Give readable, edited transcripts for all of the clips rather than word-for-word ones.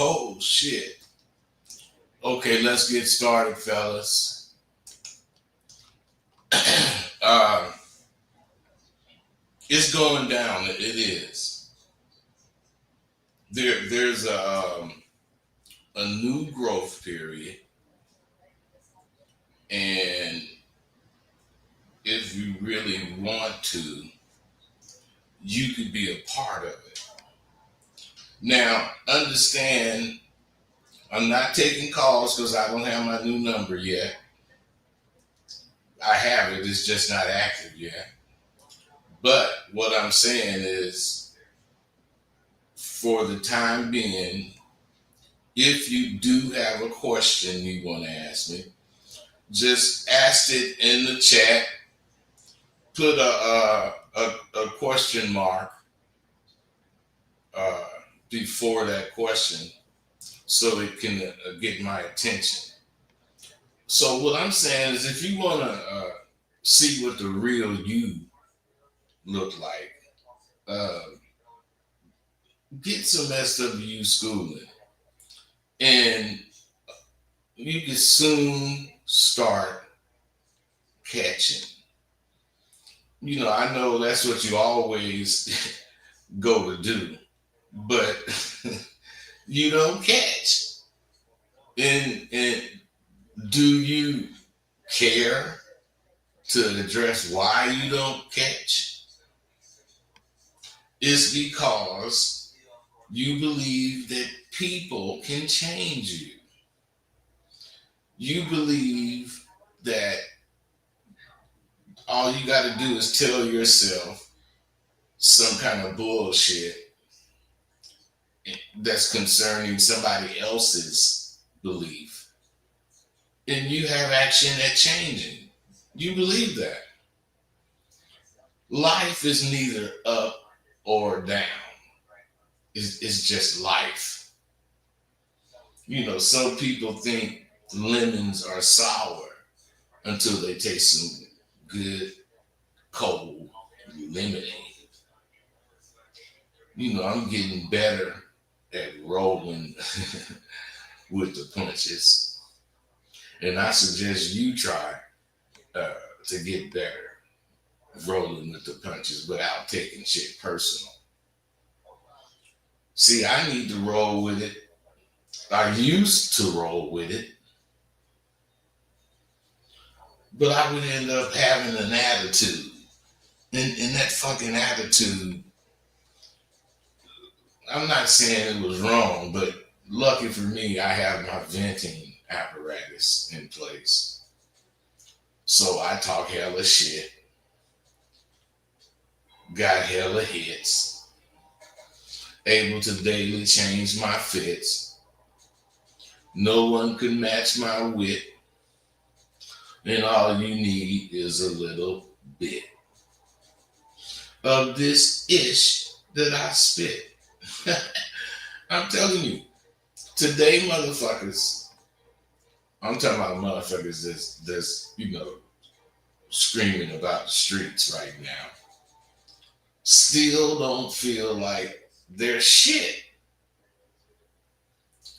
Oh shit. Okay, let's get started, fellas. uh, it's going down. It is. There's a new growth period, and if you really want to, you could be a part of it. Now, understand, I'm not taking calls because I don't have my new number yet. I have it. It's just not active yet. But what I'm saying is, for the time being, if you do have a question you want to ask me, just ask it in the chat. Put a question mark uh, before that question so it can get my attention. So what I'm saying is, if you want to see what the real you look like, uh, get some SWU schooling, and you can soon start catching. I know that's what you always go to do, but you don't catch. And do you care to address why you don't catch? It's because you believe that people can change you. You believe that all you got to do is tell yourself some kind of bullshit that's concerning somebody else's belief, and you have action at changing. You believe that life is neither up or down. It's just life. Some people think lemons are sour until they taste some good cold lemonade. I'm getting better at rolling with the punches, and I suggest you try uh, to get better rolling with the punches without taking shit personal. See, I need to roll with it. I used to roll with it, but I would end up having an attitude. And that fucking attitude, I'm not saying it was wrong, but lucky for me, I have my venting apparatus in place. So I talk hella shit, got hella hits, able to daily change my fits. No one can match my wit, and all you need is a little bit of this ish that I spit. I'm telling you, today, motherfuckers, I'm talking about motherfuckers that's screaming about the streets right now, still don't feel like they're shit.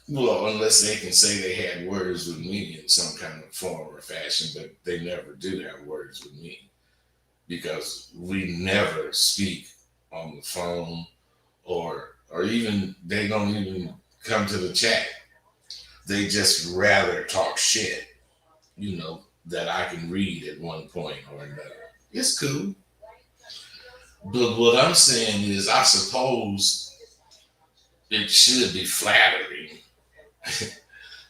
Well, unless they can say they had words with me in some kind of form or fashion, but they never do have words with me because we never speak on the phone, or even they don't even come to the chat. They just rather talk shit, that I can read at one point or another. It's cool. But what I'm saying is, I suppose it should be flattering.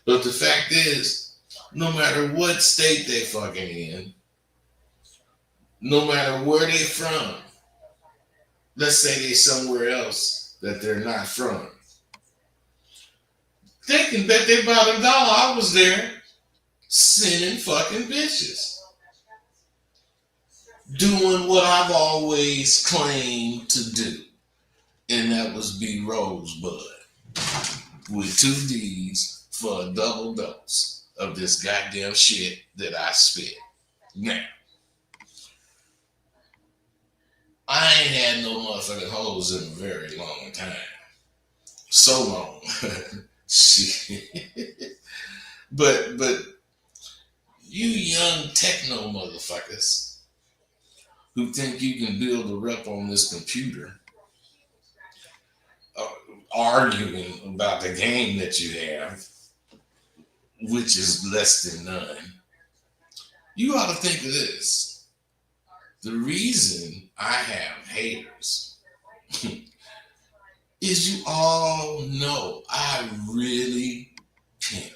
But the fact is, no matter what state they fucking in, no matter where they from, let's say they somewhere else that they're not from, they can bet their bottom dollar I was there sending fucking bitches. Doing what I've always claimed to do. And that was be Rosebud with 2 D's for a double dose of this goddamn shit that I spit. Now, I ain't had no motherfucking hoes in a very long time. So long. but you young techno motherfuckers who think you can build a rep on this computer, uh, arguing about the game that you have, which is less than none, you ought to think of this. The reason I have haters is you all know I really can't.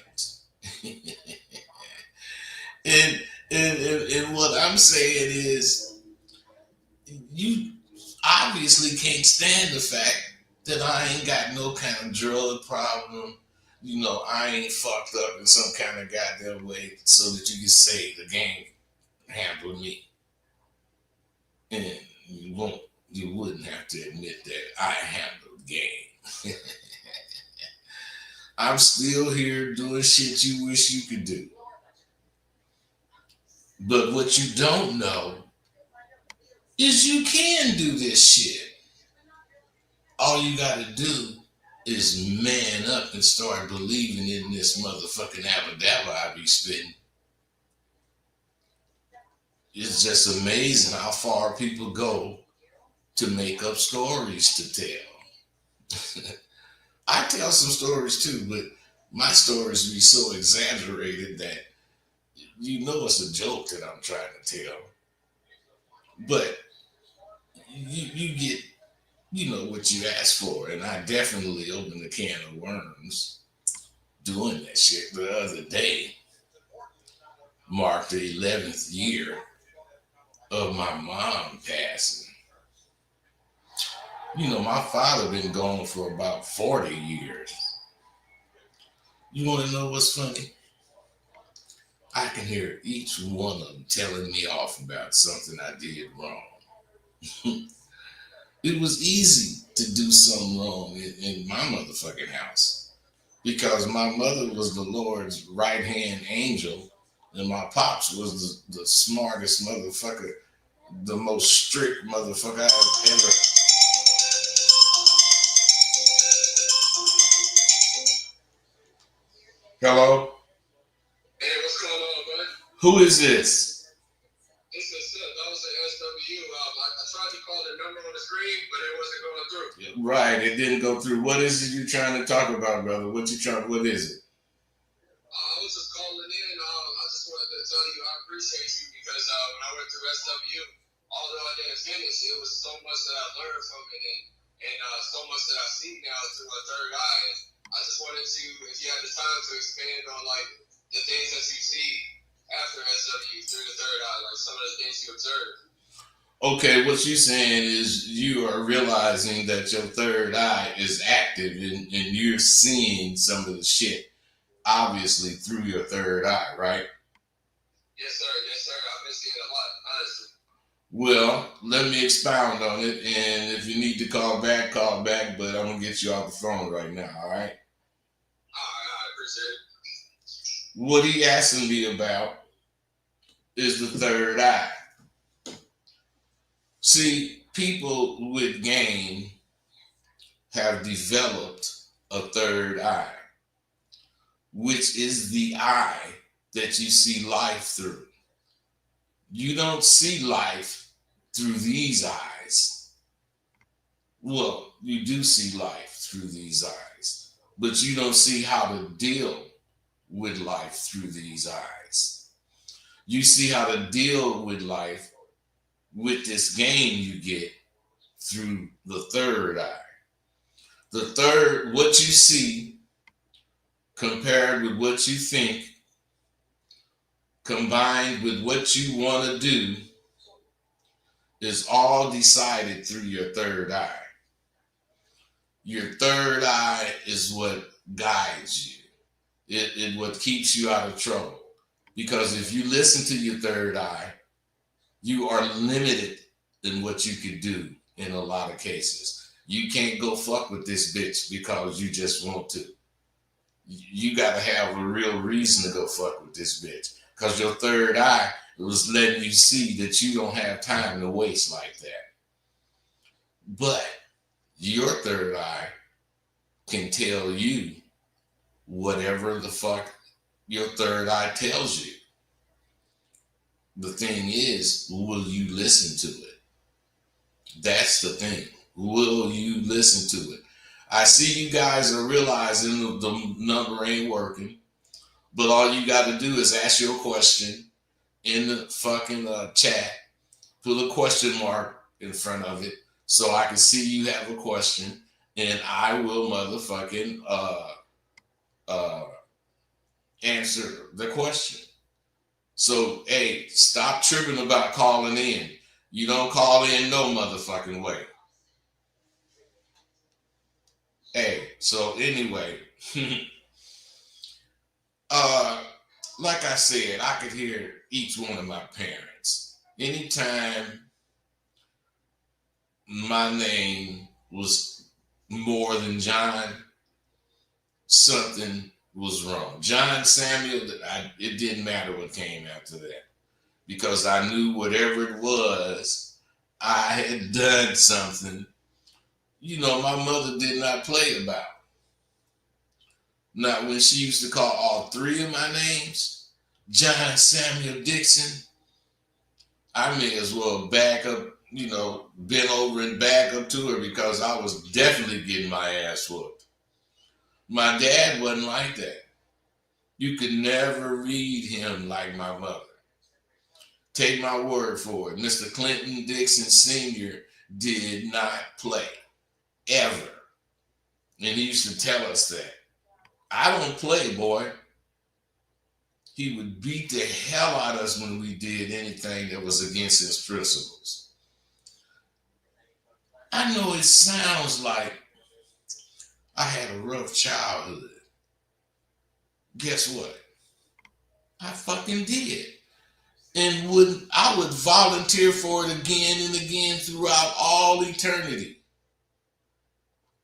and, and what I'm saying is, you obviously can't stand the fact that I ain't got no kind of drug problem. You know, I ain't fucked up in some kind of goddamn way so that you can say the game handled me. And you wouldn't have to admit that I handled the game. I'm still here doing shit you wish you could do. But what you don't know is you can do this shit. All you gotta do is man up and start believing in this motherfucking abadabba I be spitting. It's just amazing how far people go to make up stories to tell. I tell some stories too, but my stories be so exaggerated that you know it's a joke that I'm trying to tell. But you get, you know, what you ask for, and I definitely opened a can of worms doing that shit the other day. Marked the 11th year of my mom passing. You know, my father been gone for about 40 years. You want to know what's funny? I can hear each one of them telling me off about something I did wrong. It was easy to do something wrong in my motherfucking house because my mother was the Lord's right hand angel and my pops was the smartest motherfucker, the most strict motherfucker I've ever. Hello? Hey, what's going on, bud? Who is this? This is Seth. That was the SW. I tried to call the number on the screen, but it wasn't going through. Right, it didn't go through. What is it you're trying to talk about, brother? What is it? I was just calling in. I just wanted to tell you I appreciate you because when I went through SW, although I didn't finish, it was so much that I learned from it and so much that I see now through my third eye. And I just wanted to, if you had the time, to expand on like the things that you see after SW through the third eye, like some of the things you observe. Okay, what you're saying is you are realizing that your third eye is active and you're seeing some of the shit obviously through your third eye, right? Yes, sir. Yes, sir. I've been seeing a lot, honestly. Well, let me expound on it, and if you need to call back, but I'm going to get you off the phone right now, all right? I appreciate it. What he asking me about is the third eye. See, people with game have developed a third eye, which is the eye that you see life through. You don't see life through these eyes. Well, you do see life through these eyes, but you don't see how to deal with life through these eyes. You see how to deal with life with this game you get through the third eye. The third, what you see compared with what you think, combined with what you want to do, is all decided through your third eye. Your third eye is what guides you. It what keeps you out of trouble. Because if you listen to your third eye, you are limited in what you can do in a lot of cases. You can't go fuck with this bitch because you just want to. You got to have a real reason to go fuck with this bitch. Because your third eye was letting you see that you don't have time to waste like that. But your third eye can tell you whatever the fuck your third eye tells you. The thing is, will you listen to it? That's the thing. Will you listen to it? I see you guys are realizing the number ain't working, but all you got to do is ask your question in the fucking chat. Put a question mark in front of it so I can see you have a question, and I will motherfucking uh, answer the question. So, hey, stop tripping about calling in. You don't call in no motherfucking way. Hey, so anyway, uh, like I said, I could hear each one of my parents. Anytime my name was more than John, something was wrong. John Samuel, it didn't matter what came after that because I knew whatever it was, I had done something. You know, my mother did not play about. Not when she used to call all three of my names, John Samuel Dixon. I may as well back up, bend over and back up to her because I was definitely getting my ass whooped. My dad wasn't like that. You could never read him like my mother. Take my word for it. Mr. Clinton Dixon Sr. did not play, ever. And he used to tell us that. I don't play, boy. He would beat the hell out of us when we did anything that was against his principles. I know it sounds like I had a rough childhood. Guess what? I fucking did. And I would volunteer for it again and again throughout all eternity.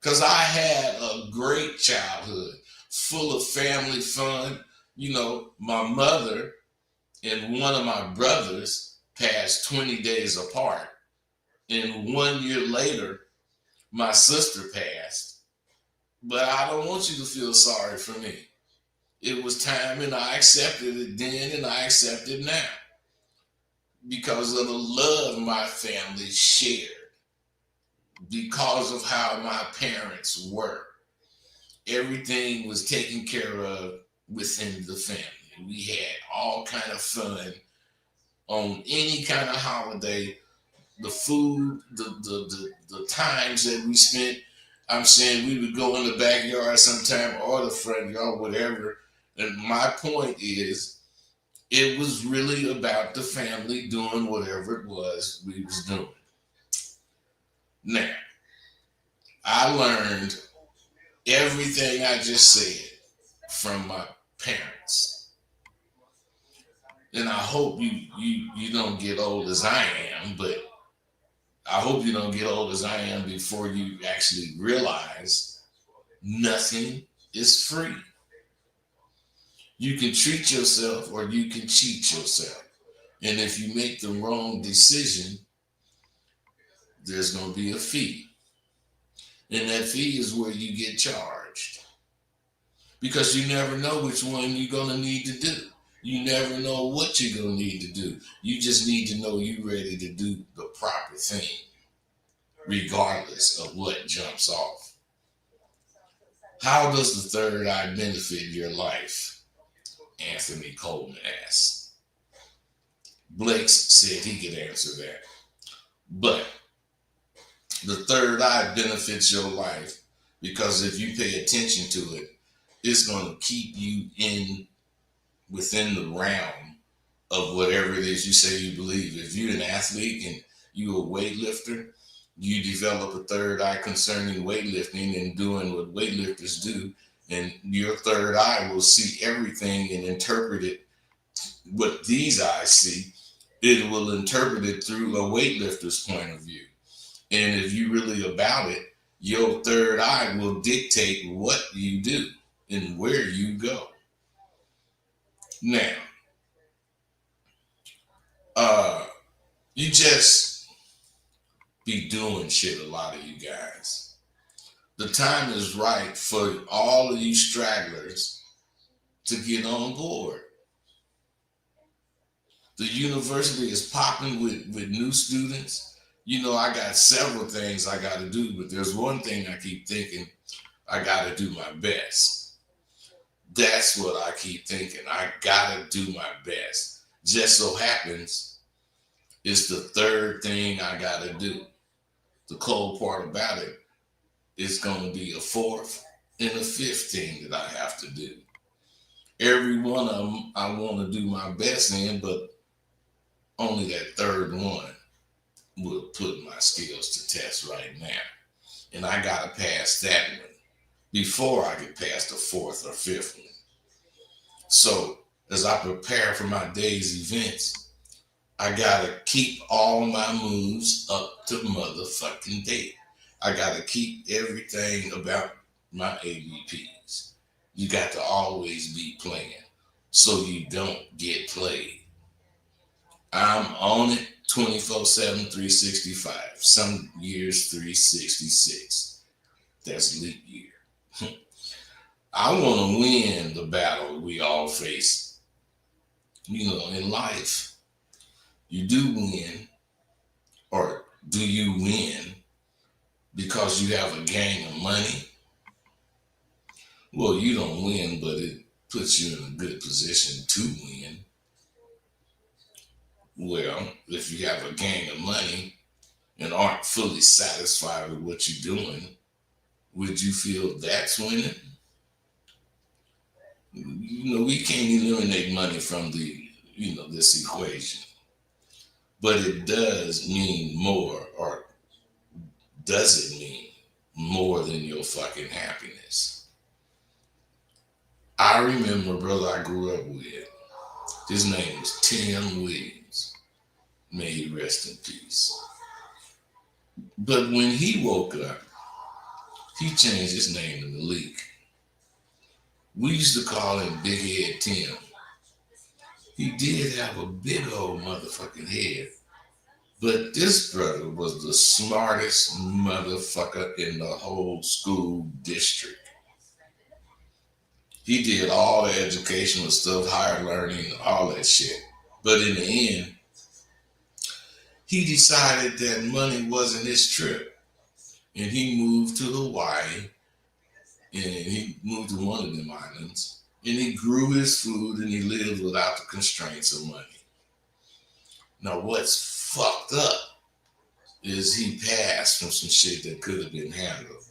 Because I had a great childhood, full of family fun. You know, my mother and one of my brothers passed 20 days apart. And 1 year later, my sister passed. But I don't want you to feel sorry for me. It was time and I accepted it then and I accept it now. Because of the love my family shared. Because of how my parents were. Everything was taken care of within the family. We had all kind of fun on any kind of holiday. The food, the times that we spent. I'm saying we would go in the backyard sometime or the front yard, whatever. And my point is, it was really about the family doing whatever it was we was doing. Now, I learned everything I just said from my parents. And I hope you don't get old as I am, but I hope you don't get old as I am before you actually realize nothing is free. You can treat yourself or you can cheat yourself. And if you make the wrong decision, there's going to be a fee. And that fee is where you get charged. Because you never know which one you're going to need to do. You never know what you're going to need to do. You just need to know you're ready to do the proper thing, regardless of what jumps off. How does the third eye benefit your life? Anthony Coleman asked. Blake said he could answer that. But the third eye benefits your life because if you pay attention to it, it's going to keep you within the realm of whatever it is you say you believe. If you're an athlete and you're a weightlifter, you develop a third eye concerning weightlifting and doing what weightlifters do, and your third eye will see everything and interpret it what these eyes see. It will interpret it through a weightlifter's point of view. And if you're really about it, your third eye will dictate what you do and where you go. Now, you just be doing shit, a lot of you guys. The time is right for all of you stragglers to get on board. The university is popping with new students. You know, I got several things I got to do, but there's one thing I keep thinking I got to do my best. That's what I keep thinking. I got to do my best. Just so happens it's the third thing I got to do. The cold part about it is going to be a fourth and a fifth thing that I have to do. Every one of them I want to do my best in, but only that third one will put my skills to test right now. And I got to pass that one before I get past the fourth or fifth one. So as I prepare for my day's events, I got to keep all my moves up to motherfucking date. I got to keep everything about my ABPs. You got to always be playing so you don't get played. I'm on it 24/7, 365. Some years 366. That's leap year. I want to win the battle we all face. You know, in life, you do win, or do you win because you have a gang of money? Well, you don't win, but it puts you in a good position to win. Well, if you have a gang of money and aren't fully satisfied with what you're doing, would you feel that's winning? You know, we can't eliminate money from this equation, but it does mean more, or does it mean more than your fucking happiness? I remember a brother I grew up with. His name was Tim Williams. May he rest in peace. But when he woke up, he changed his name to Malik. We used to call him Big Head Tim. He did have a big old motherfucking head. But this brother was the smartest motherfucker in the whole school district. He did all the educational stuff, higher learning, all that shit. But in the end, he decided that money wasn't his trip. And he moved to Hawaii, and he moved to one of them islands, and he grew his food and he lived without the constraints of money. Now, what's fucked up is he passed from some shit that could have been handled.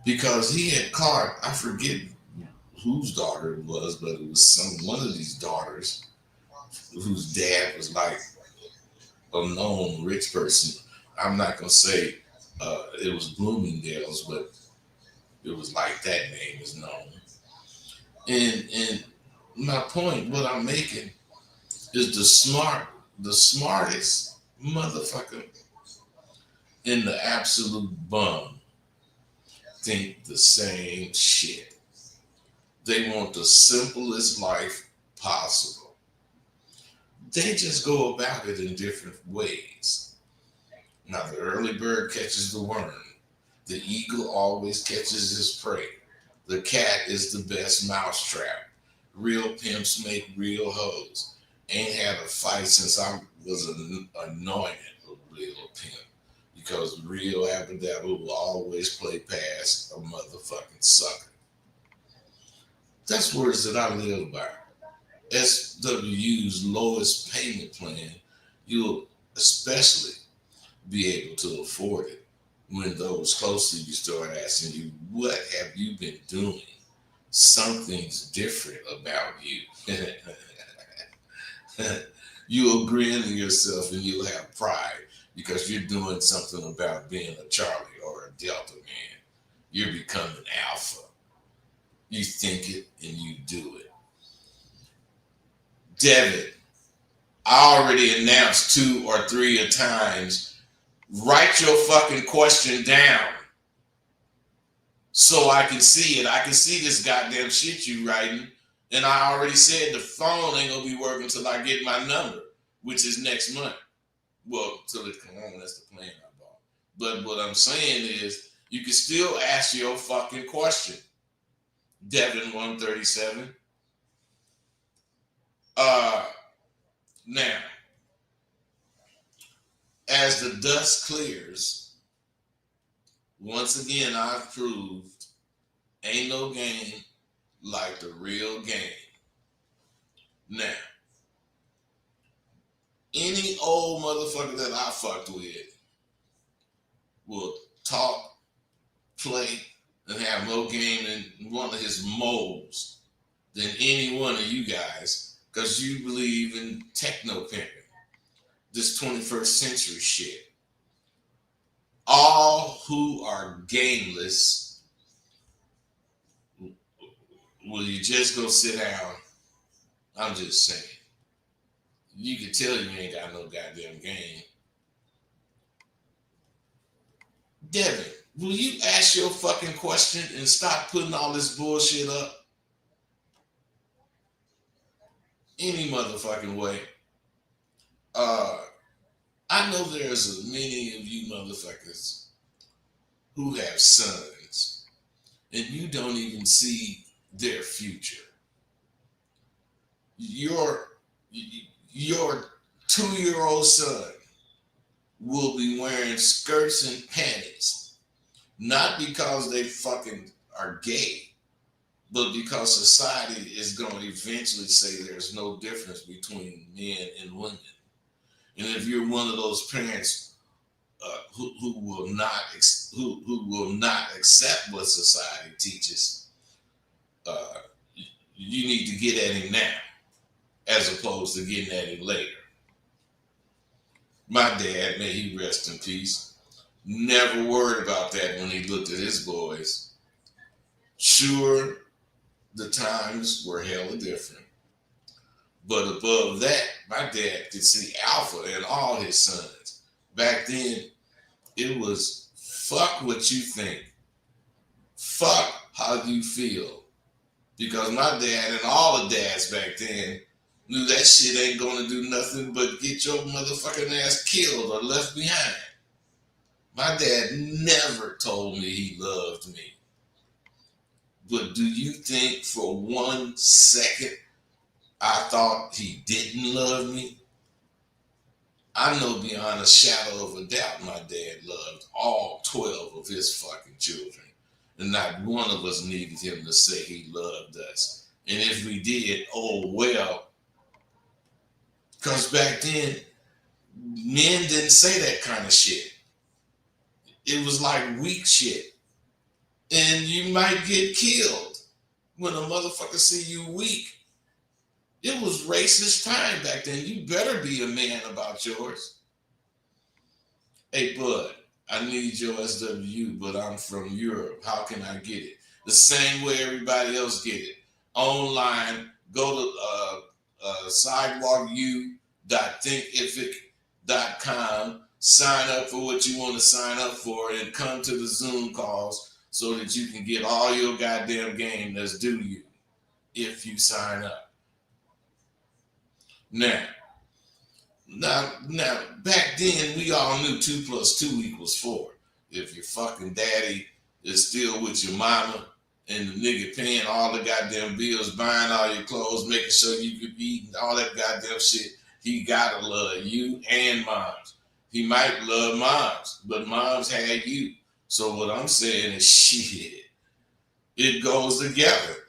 Because he had caught, I forget whose daughter it was, but it was one of these daughters whose dad was like a known rich person. I'm not going to say it was Bloomingdale's, but it was like that name is known. And my point, what I'm making, is the smartest motherfucker and the absolute bum think the same shit. They want the simplest life possible. They just go about it in different ways. Now, the early bird catches the worm. The eagle always catches his prey. The cat is the best mousetrap. Real pimps make real hoes. Ain't had a fight since I was anointed a real pimp. Because real Abadabba will always play past a motherfucking sucker. That's words that I live by. SWU's lowest payment plan, you'll especially be able to afford it when those close to you start asking you, what have you been doing? Something's different about you. You'll grin to yourself and you'll have pride because you're doing something about being a Charlie or a Delta man. You're becoming alpha. You think it and you do it. Devin, I already announced 2 or 3 times. Write your fucking question down so I can see it. I can see this goddamn shit you writing. And I already said the phone ain't gonna be working until I get my number, which is next month. Well, till it come on, that's the plan I bought. But what I'm saying is, You can still ask your fucking question. Devin 137. Now, as the dust clears, once again I've proved ain't no game like the real game. Now, any old motherfucker that I fucked with will talk, play, and have more game in one of his molds than any one of you guys, because you believe in techno pimping, this 21st century shit. All who are gameless, will you just go sit down? I'm just saying. You can tell you ain't got no goddamn game. Devin, will you ask your fucking question and stop putting all this bullshit up? Any motherfucking way. I know there's many of you motherfuckers who have sons and you don't even see their future. Your 2-year-old son will be wearing skirts and panties, not because they fucking are gay, but because society is going to eventually say there's no difference between men and women. And if you're one of those parents who will not accept what society teaches, you need to get at him now, as opposed to getting at him later. My dad, may he rest in peace, never worried about that when he looked at his boys. Sure, the times were hella different. But above that, my dad could see alpha in all his sons. Back then, it was fuck what you think. Fuck how you feel. Because my dad and all the dads back then knew that shit ain't gonna do nothing but get your motherfucking ass killed or left behind. My dad never told me he loved me. But do you think for 1 second I thought he didn't love me? I know beyond a shadow of a doubt my dad loved all 12 of his fucking children. And not one of us needed him to say he loved us. And if we did, oh well. Because back then, men didn't say that kind of shit. It was like weak shit. And you might get killed when a motherfucker see you weak. It was racist time back then. You better be a man about yours. Hey, bud, I need your SWU, but I'm from Europe. How can I get it? The same way everybody else get it. Online, go to sidewalku.thinkific.com, sign up for what you want to sign up for, and come to the Zoom calls so that you can get all your goddamn game that's due you if you sign up. Now, back then, we all knew 2 + 2 = 4. If your fucking daddy is still with your mama and the nigga paying all the goddamn bills, buying all your clothes, making sure you could eat and all that goddamn shit, he gotta love you and moms. He might love moms, but moms had you. So what I'm saying is shit. It goes together.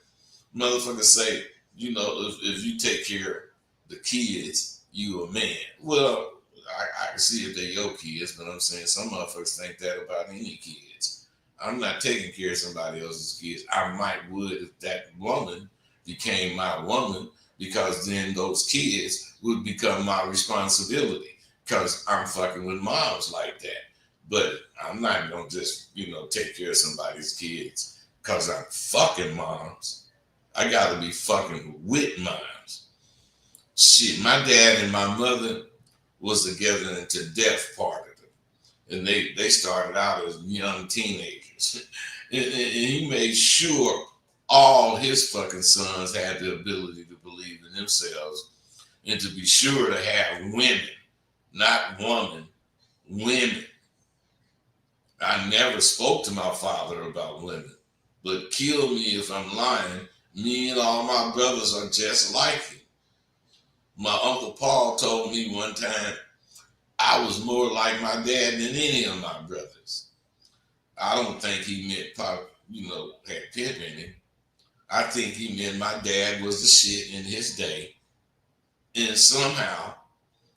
Motherfuckers say, you know, if you take care of the kids, you a man. Well, I can see if they're your kids, but I'm saying some motherfuckers think that about any kids. I'm not taking care of somebody else's kids. I would if that woman became my woman, because then those kids would become my responsibility because I'm fucking with moms like that. But I'm not going to just, take care of somebody's kids because I'm fucking moms. I got to be fucking with moms. Shit, my dad and my mother was together until death parted them. And they started out as young teenagers. and he made sure all his fucking sons had the ability to believe in themselves and to be sure to have women, not women, women. I never spoke to my father about women, but kill me if I'm lying. Me and all my brothers are just like him. My Uncle Paul told me one time I was more like my dad than any of my brothers. I don't think he meant Pop, had pimp in him. I think he meant my dad was the shit in his day. And somehow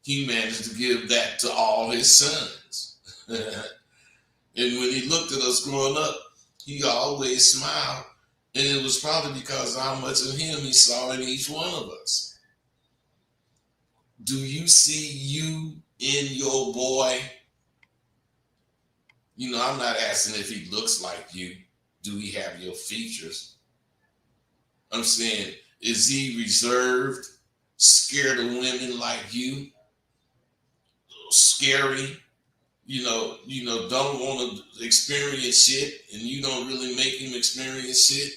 he managed to give that to all his sons. And when he looked at us growing up, he always smiled. And it was probably because of how much of him he saw in each one of us. Do you see you in your boy? I'm not asking if he looks like you. Do he have your features? I'm saying, is he reserved, scared of women like you, scary? Don't want to experience shit, and you don't really make him experience shit.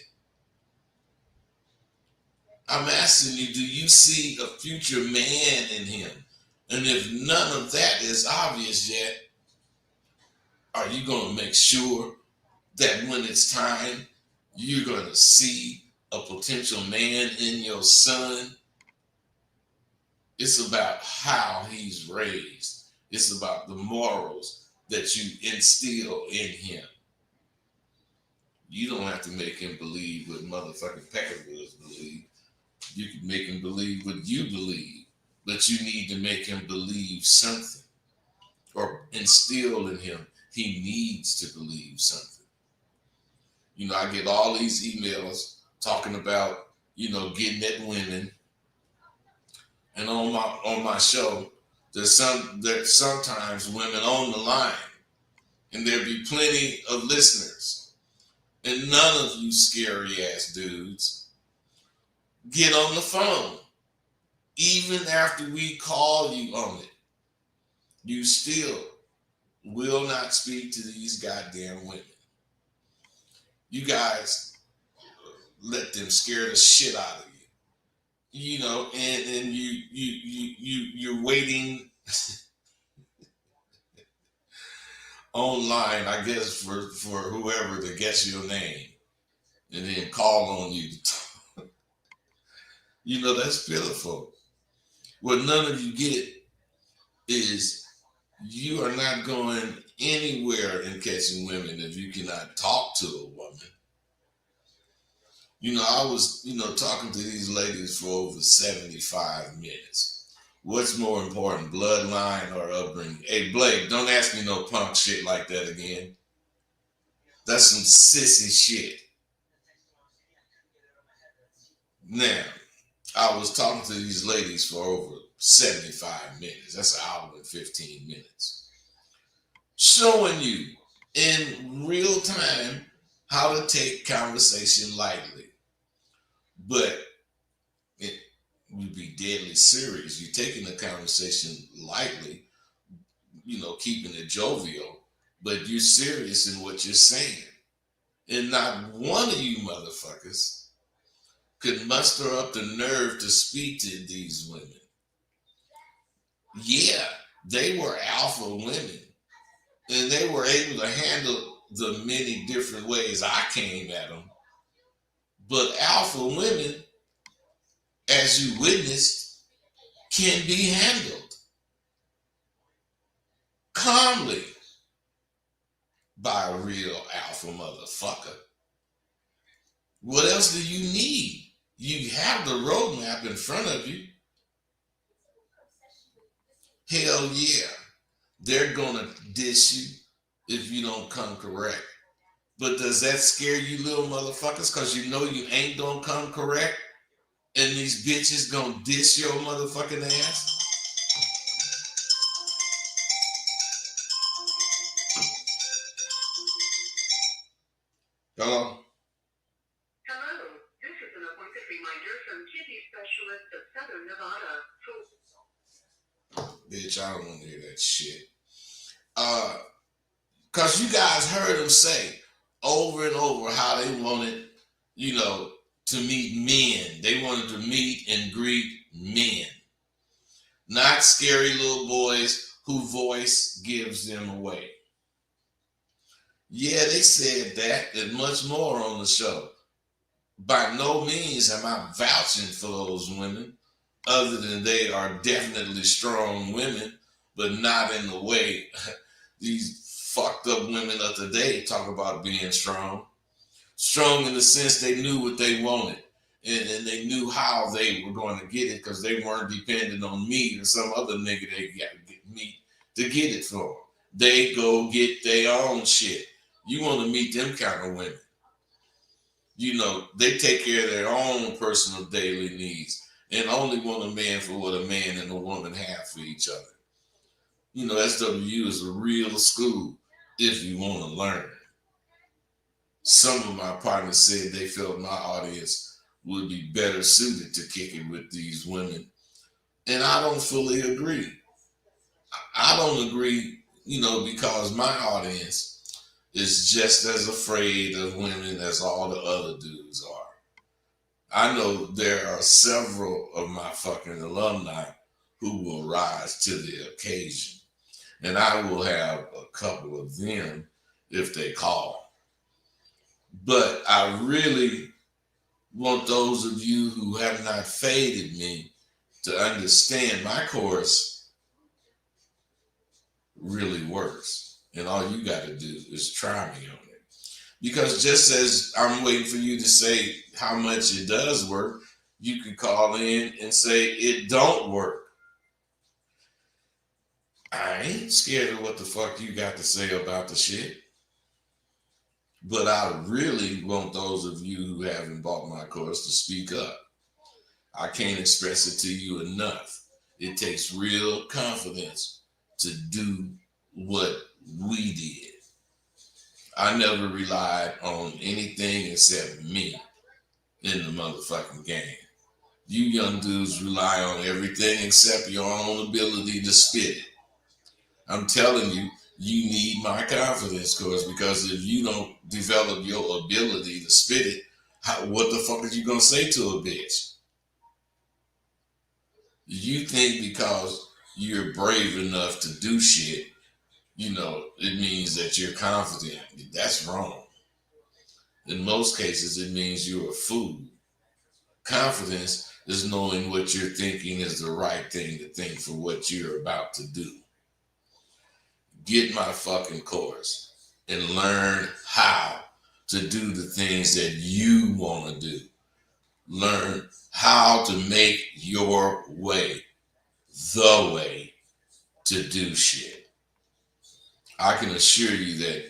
I'm asking you, do you see a future man in him? And if none of that is obvious yet, are you going to make sure that when it's time, you're going to see a potential man in your son? It's about how he's raised. It's about the morals that you instill in him. You don't have to make him believe what motherfucking Peckerwoods believe. You can make him believe what you believe, but you need to make him believe something or instill in him he needs to believe something. I get all these emails talking about, getting at women. And on my show, there's sometimes women on the line, and there'll be plenty of listeners. And none of you scary ass dudes get on the phone. Even after we call you on it, you still will not speak to these goddamn women. You guys let them scare the shit out of you. And you're waiting online, I guess, for whoever to guess your name and then call on you. That's pitiful. What none of you get is you are not going anywhere in catching women if you cannot talk to a woman. I was, talking to these ladies for over 75 minutes. What's more important, bloodline or upbringing? Hey, Blake, don't ask me no punk shit like that again. That's some sissy shit. Now, I was talking to these ladies for over 75 minutes. That's an hour and 15 minutes. Showing you in real time how to take conversation lightly. But it would be deadly serious. You're taking the conversation lightly, keeping it jovial, but you're serious in what you're saying. And not one of you motherfuckers could muster up the nerve to speak to these women. Yeah, they were alpha women, and they were able to handle the many different ways I came at them. But alpha women, as you witnessed, can be handled calmly by a real alpha motherfucker. What else do you need? You have the roadmap in front of you. Hell yeah, they're gonna diss you if you don't come correct. But does that scare you little motherfuckers? Because you know you ain't gonna come correct? And these bitches gonna diss your motherfucking ass? Hello? Hello, this is an appointed reminder from Kidney Specialist of Southern Nevada. Bitch, I don't want to hear that shit. Because you guys heard them say over and over how they wanted, to meet men. They wanted to meet and greet men. Not scary little boys whose voice gives them away. Yeah, they said that and much more on the show. By no means am I vouching for those women, other than they are definitely strong women, but not in the way these fucked up women of today talk about being strong. Strong in the sense they knew what they wanted, and they knew how they were going to get it because they weren't dependent on me or some other nigga they got to get me to get it for them. They go get their own shit. You want to meet them kind of women. They take care of their own personal daily needs and only want a man for what a man and a woman have for each other. SWU is a real school if you want to learn. Some of my partners said they felt my audience would be better suited to kick it with these women. And I don't fully agree. I don't agree, because my audience is just as afraid of women as all the other dudes are. I know there are several of my fucking alumni who will rise to the occasion. And I will have a couple of them if they call. But I really want those of you who have not faded me to understand my course really works. And all you got to do is try me on it. Because just as I'm waiting for you to say how much it does work, you can call in and say it don't work. I ain't scared of what the fuck you got to say about the shit. But I really want those of you who haven't bought my course to speak up. I can't express it to you enough. It takes real confidence to do what we did. I never relied on anything except me in the motherfucking game. You young dudes rely on everything except your own ability to spit it. I'm telling you, you need my confidence course, because if you don't develop your ability to spit it, what the fuck are you going to say to a bitch? You think because you're brave enough to do shit, it means that you're confident. That's wrong. In most cases, it means you're a fool. Confidence is knowing what you're thinking is the right thing to think for what you're about to do. Get my fucking course and learn how to do the things that you want to do. Learn how to make your way the way to do shit. I can assure you that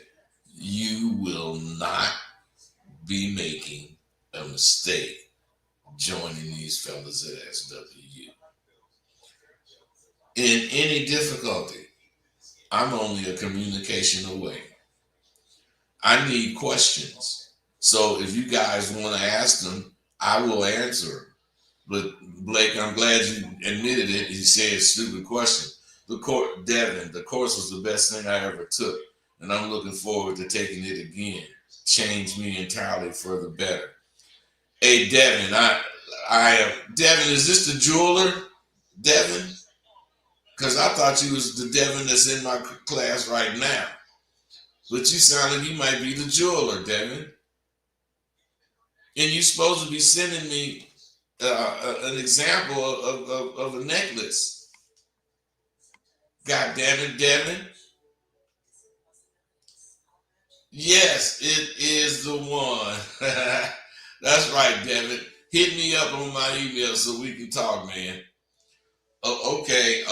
you will not be making a mistake joining these fellas at SWU. In any difficulty, I'm only a communication away. I need questions. So if you guys want to ask them, I will answer. But Blake, I'm glad you admitted it. He said stupid question. Devin, the course was the best thing I ever took, and I'm looking forward to taking it again. Changed me entirely for the better. Hey, Devin, Devin, is this the jeweler, Devin? Because I thought you was the Devin that's in my class right now. But you sound like you might be the jeweler, Devin. And you're supposed to be sending me an example of a necklace. God damn it, Devin. Yes, it is the one. That's right, Devin. Hit me up on my email so we can talk, man. Okay.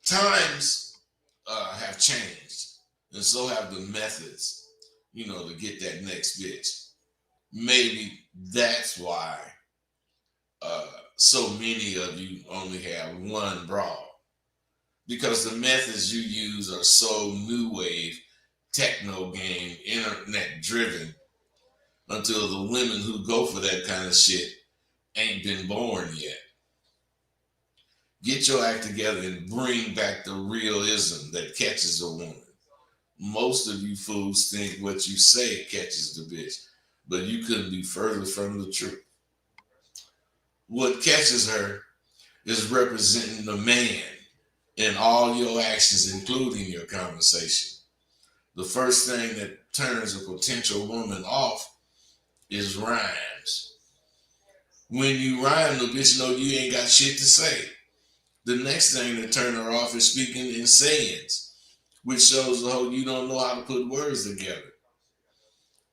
Times have changed, and so have the methods, to get that next bitch. Maybe that's why so many of you only have one bra, because the methods you use are so new wave, techno game, internet driven, until the women who go for that kind of shit ain't been born yet. Get your act together and bring back the realism that catches a woman. Most of you fools think what you say catches the bitch, but you couldn't be further from the truth. What catches her is representing the man in all your actions, including your conversation. The first thing that turns a potential woman off is rhymes. When you rhyme, the bitch know you ain't got shit to say. The next thing that turn her off is speaking in sayings, which shows the whole you don't know how to put words together.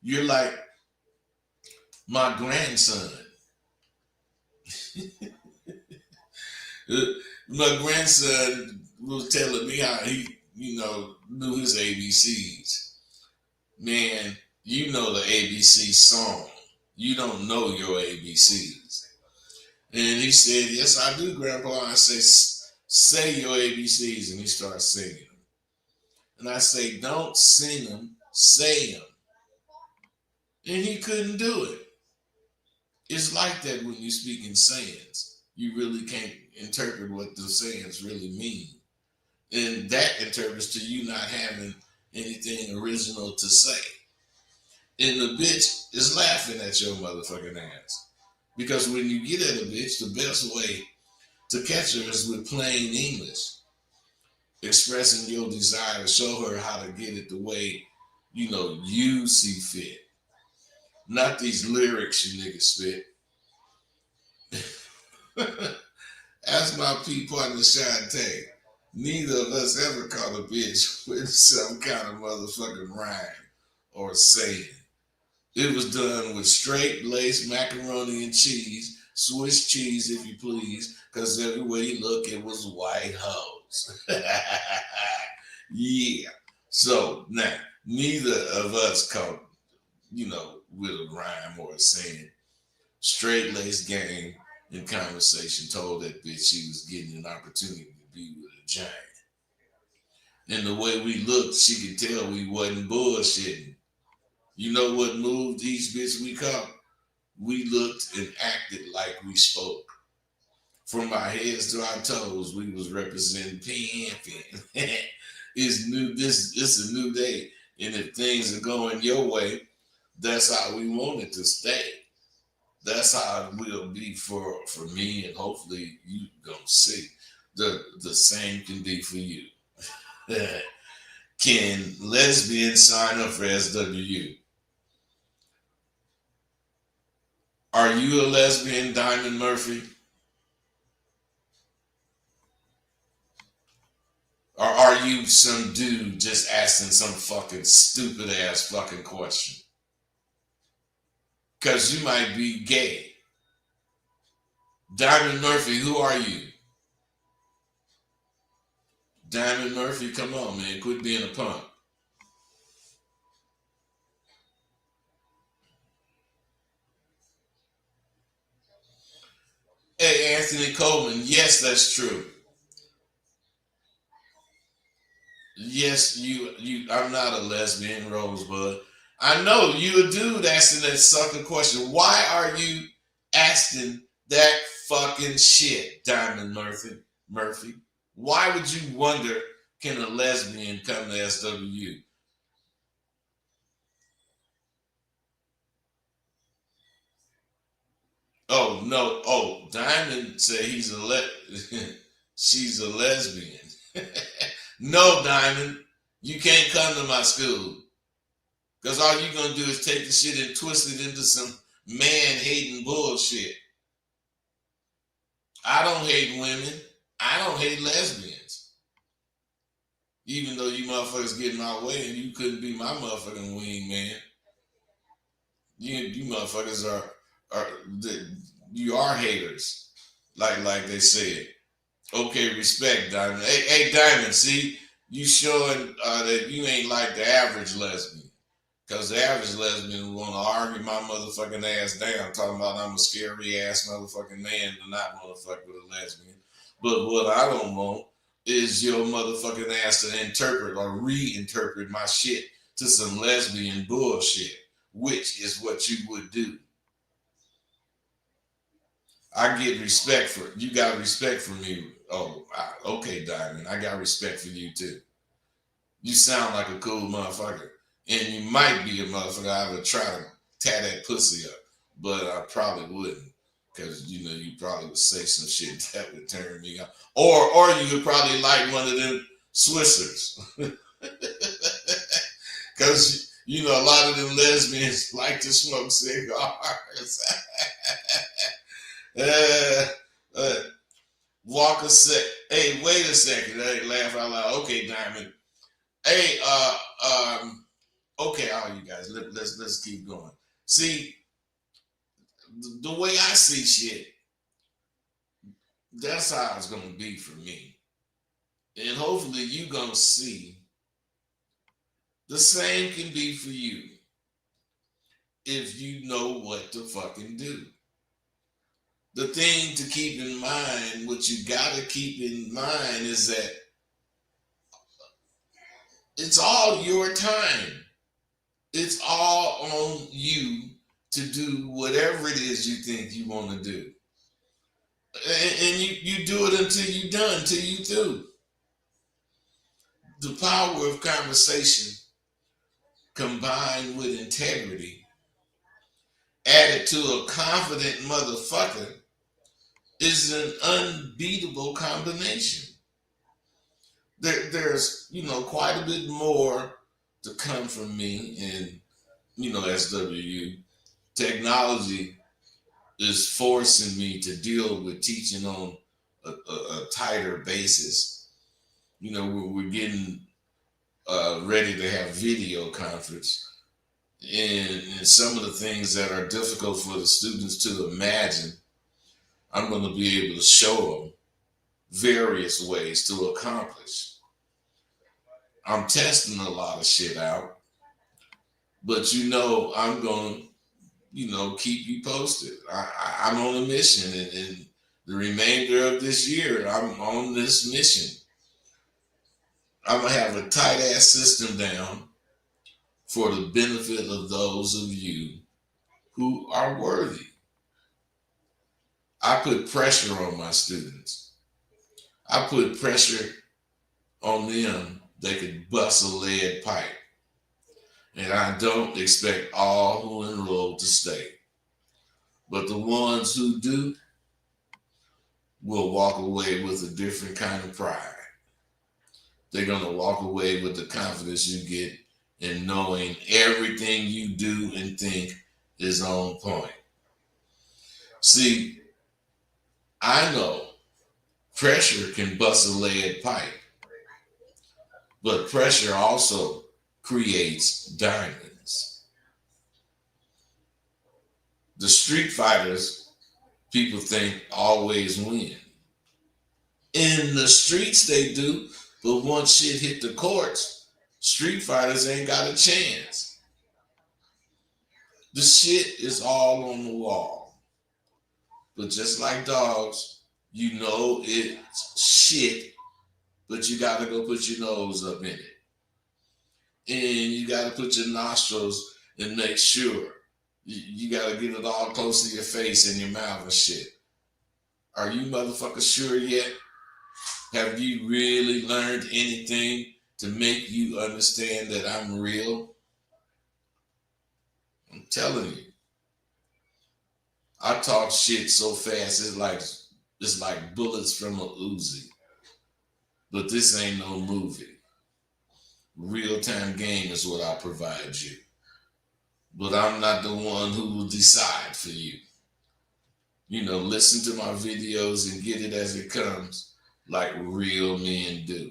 You're like my grandson. My grandson was telling me how he, knew his ABCs. Man, you know the ABC song. You don't know your ABCs. And he said, yes, I do, Grandpa. I say, say your ABCs. And he starts singing them. And I say, don't sing them, say them. And he couldn't do it. It's like that when you speak in sayings. You really can't interpret what the sayings really mean. And that interprets to you not having anything original to say. And the bitch is laughing at your motherfucking ass. Because when you get at a bitch, the best way to catch her is with plain English. Expressing your desire to show her how to get it the way, you see fit. Not these lyrics you niggas spit. Ask my P partner Shantae. Neither of us ever caught a bitch with some kind of motherfucking rhyme or saying. It was done with straight laced macaroni and cheese, Swiss cheese if you please, because everywhere you look it was white hoes. Yeah. So now, neither of us caught, with a rhyme or a saying. Straight laced game in conversation told that bitch she was getting an opportunity to be with a giant. And the way we looked, she could tell we wasn't bullshitting. You know what moved each bitch we caught? We looked and acted like we spoke. From our heads to our toes, we was representing pimping. It's a new day. And if things are going your way, that's how we want it to stay. That's how it will be for me, and hopefully you gonna see. The same can be for you. Can lesbians sign up for SWU? Are you a lesbian, Diamond Murphy? Or are you some dude just asking some fucking stupid ass fucking question? Because you might be gay. Diamond Murphy, who are you? Diamond Murphy, come on, man. Quit being a punk. Hey, Anthony Coleman, yes, that's true. Yes, I'm not a lesbian, Rosebud. I know you a dude asking that sucker question. Why are you asking that fucking shit, Diamond Murphy? Why would you wonder, can a lesbian come to SWU? Oh no! Oh, Diamond said he's she's a lesbian. No, Diamond, you can't come to my school because all you're gonna do is take the shit and twist it into some man-hating bullshit. I don't hate women. I don't hate lesbians. Even though you motherfuckers get in my way and you couldn't be my motherfucking wingman. You motherfuckers are you are haters, like they said. Okay, respect, Diamond. Hey, Diamond. See, you showing that you ain't like the average lesbian, because the average lesbian want to argue my motherfucking ass down, talking about I'm a scary ass motherfucking man to not motherfuck with a lesbian. But what I don't want is your motherfucking ass to interpret or reinterpret my shit to some lesbian bullshit, which is what you would do. I get respect for you. Got respect for me. Oh, okay, Diamond. I got respect for you too. You sound like a cool motherfucker, and you might be a motherfucker I would try to tear that pussy up, but I probably wouldn't, because you probably would say some shit that would turn me on, or you would probably like one of them Swissers. because you know a lot of them lesbians like to smoke cigars. uh, uh, Walker said, "Hey, wait a second." Hey, laugh out loud. Okay, Diamond. Hey, okay, all you guys. Let's keep going. See, the way I see shit, that's how it's gonna be for me, and hopefully you gonna see the same can be for you if you know what to fucking do. The thing to keep in mind, what you gotta keep in mind is that it's all your time. It's all on you to do whatever it is you think you want to do. And you do it until you're done, until you do. The power of conversation combined with integrity, added to a confident motherfucker, is an unbeatable combination. There's, quite a bit more to come from me and, SWU. Technology is forcing me to deal with teaching on a tighter basis. We're getting ready to have video conference. And some of the things that are difficult for the students to imagine, I'm going to be able to show them various ways to accomplish. I'm testing a lot of shit out, but I'm going to, keep you posted. I'm on a mission, and the remainder of this year, I'm on this mission. I'm going to have a tight ass system down for the benefit of those of you who are worthy. I put pressure on my students. I put pressure on them. They could bust a lead pipe. And I don't expect all who enroll to stay. But the ones who do will walk away with a different kind of pride. They're going to walk away with the confidence you get in knowing everything you do and think is on point. See, I know pressure can bust a lead pipe, but pressure also creates diamonds. The street fighters, people think, always win. In the streets they do, but once shit hit the courts, street fighters ain't got a chance. The shit is all on the wall. But just like dogs, it's shit, but you gotta go put your nose up in it. And you gotta put your nostrils and make sure. You gotta get it all close to your face and your mouth and shit. Are you motherfuckers sure yet? Have you really learned anything to make you understand that I'm real? I'm telling you. I talk shit so fast, it's like bullets from a Uzi. But this ain't no movie. Real-time game is what I provide you. But I'm not the one who will decide for you. Listen to my videos and get it as it comes, like real men do.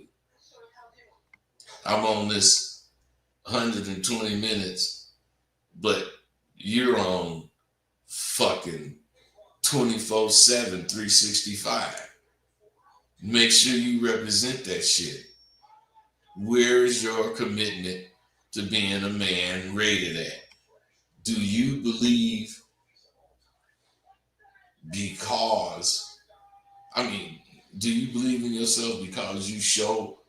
I'm on this 120 minutes, but you're on fucking 24/7, 365. Make sure you represent that shit. Where is your commitment to being a man rated at? Do you believe do you believe in yourself because you show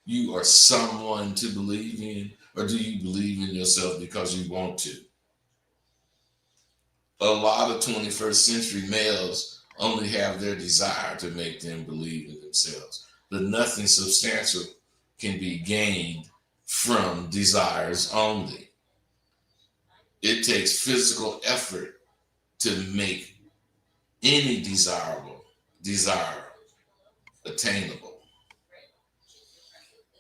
you are someone to believe in? Or do you believe in yourself because you want to? A lot of 21st century males only have their desire to make them believe in themselves. But nothing substantial can be gained from desires only. It takes physical effort to make any desire attainable.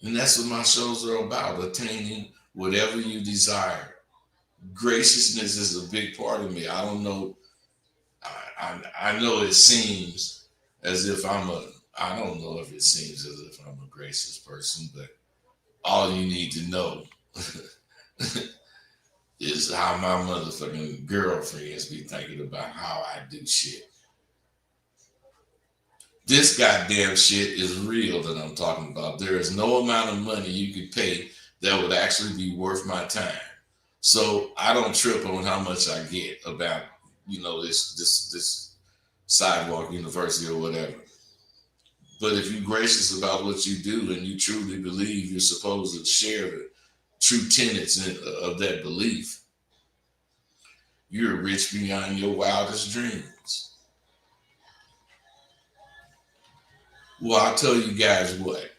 And that's what my shows are about, attaining whatever you desire. Graciousness is a big part of me. I don't know. I know it seems as if I don't know if it seems as if I'm a gracious person, but all you need to know is how my motherfucking girlfriends be thinking about how I do shit. This goddamn shit is real that I'm talking about. There is no amount of money you could pay that would actually be worth my time. So I don't trip on how much I get about, this sidewalk university or whatever. But if you're gracious about what you do and you truly believe you're supposed to share the true tenets of that belief, you're rich beyond your wildest dreams. Well, I'll tell you guys what.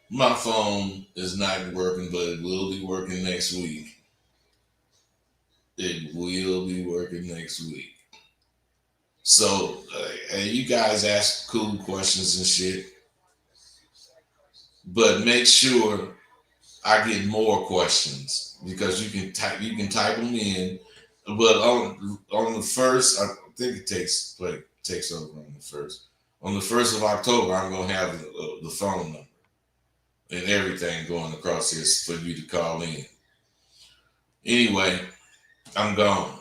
My phone is not working, but it will be working next week. It will be working next week. So, you guys ask cool questions and shit, but make sure I get more questions because you can type them in. But on the first, I think it takes over on the first. On the 1st of October, I'm gonna have the phone number and everything going across here for you to call in. Anyway, I'm gone.